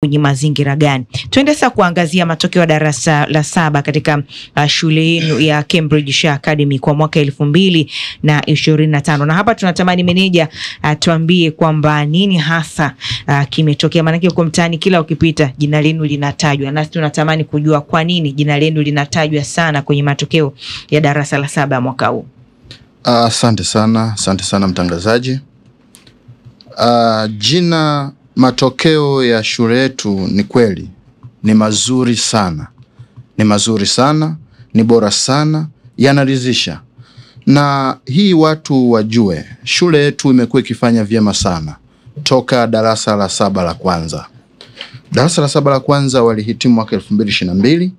kwenye mazingira gani? Tuende sasa kuangazia matokeo ya darasa la 7 katika shule yenu ya Cambridgeshire Academy kwa mwaka 2025. Na hapa tunatamani meneja tuambie kwamba nini hasa kimetokea, maana uko mtaani kila ukipita jina lenu linatajwa, na tunatamani kujua kwa nini jina lenu linatajwa sana kwenye matokeo ya darasa la 7 mwaka huu. Asante sana mtangazaji. Matokeo ya shule yetu ni kweli ni mazuri sana, ni bora sana, yanaridhisha. Na hii watu wajue, shule yetu imekuwa ikifanya vyema sana toka darasa la 7 la kwanza. Darasa la 7 la kwanza walihitimu mwaka 2022,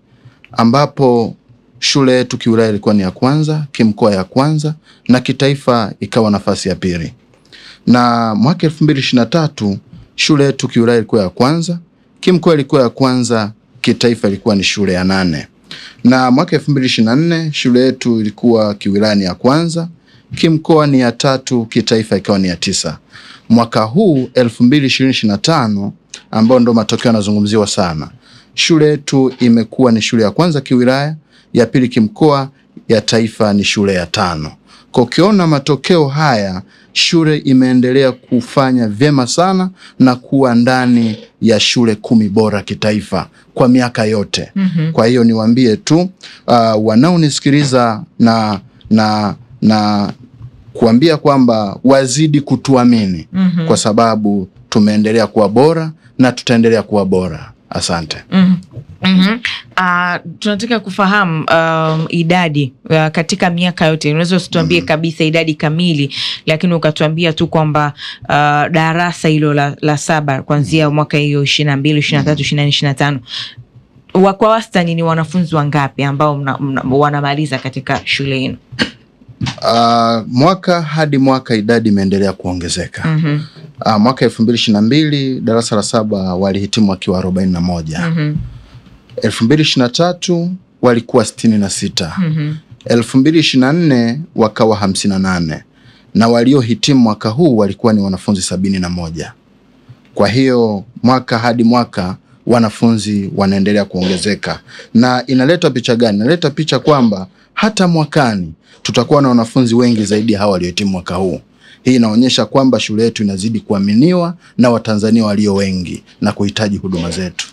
ambapo shule yetu kiwilaya ilikuwa ni ya kwanza, kimkoa ya kwanza, na kitaifa ikawa nafasi ya pili. Na mwaka 2023 shule yetu kiwilaya ilikuwa ya kwanza, kimkoa ilikuwa ya kwanza, kitaifa ilikuwa ni shule ya 8. Na mwaka 2024 shule yetu ilikuwa kiwilaya ni ya kwanza, kimkoa ni ya 3, kitaifa ikawa ni ya 9. Mwaka huu 2025 ambao ndo matokeo yanazungumziwa sana, shule yetu imekuwa ni shule ya kwanza kiwilaya, ya pili kimkoa, ya taifa ni shule ya 5. Kwa ukiona matokeo haya, shule imeendelea kufanya vyema sana na kuwa ndani ya shule 10 bora kitaifa kwa miaka yote. Kwa hiyo niwaambie tu wanaonisikiliza na kuambia kwamba wazidi kutuamini kwa sababu tumeendelea kuwa bora na tutaendelea kuwa bora. Asante. Tunataka kufahamu idadi katika miaka yote. Unaweza usituambie kabisa idadi kamili, lakini ukatuambia tu kwamba darasa hilo la 7 kuanzia mwaka hiyo 22, 23, 24, 25 kwa wastani ni wanafunzi wangapi ambao wanamaliza katika shule yenu? Mwaka hadi mwaka idadi imeendelea kuongezeka. Mwaka 2022 darasa la 7 walihitimu wakiwa 41. 2023 walikuwa 66. 2024 wakawa 58. Na waliohitimu mwaka huu walikuwa ni wanafunzi 71. Kwa hiyo mwaka hadi mwaka wanafunzi wanaendelea kuongezeka. Na inaleta picha gani? Inaleta picha kwamba hata mwakani tutakuwa na wanafunzi wengi zaidi hawa waliohitimu mwaka huu. Hii inaonyesha kwamba shule yetu inazidi kuaminiwa na Watanzania walio wengi na kuhitaji huduma zetu.